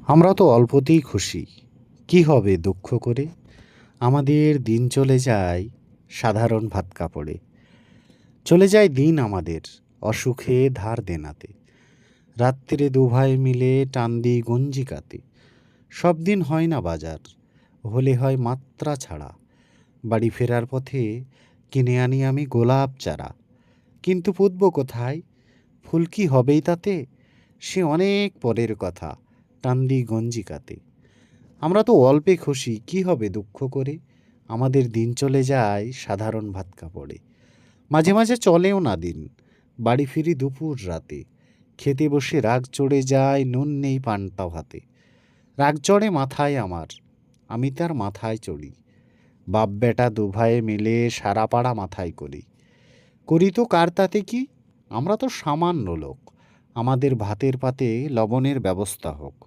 আমরা তো অল্পতেই খুশি, কি হবে দুঃখ করে? আমাদের দিন চলে যায় সাধারণ ভাত কাপড়ে। চলে যায় দিন আমাদের অসুখে ধার দেনাতে। রাত্রিরে দুভাই মিলে টান দিই গঞ্জিকাতে। সব দিন হয় না বাজার, হলে হয় মাত্রা ছাড়া। বাড়ি ফেরার পথে কিনে আনি আমি গোলাপ চারা। কিন্তু পুতব কোথায়? ফুল কি হবেই তাতে? সে অনেক পরের কথা, টান দিই গঞ্জিকাতে। আমরা তো অল্পে খুশি, কি হবে দুঃখ করে? আমাদের দিন চলে যায় সাধারণ ভাত কাপড়ে। মাঝে মাঝে চলেও না দিন, বাড়ি ফিরি দুপুর রাতে। খেতে বসে রাগ চড়ে যায়, নুন নেই পান্তা ভাতে। রাগ চড়ে মাথায় আমার, আমি তার মাথায় চড়ি। বাপ বেটা দুভাইয়ে মিলে সারা পাড়া মাথায় করি। করি তো কার তাতে কি? আমরা তো সামান্য লোক। আমাদের ভাতের পাতে লবণের ব্যবস্থা হোক।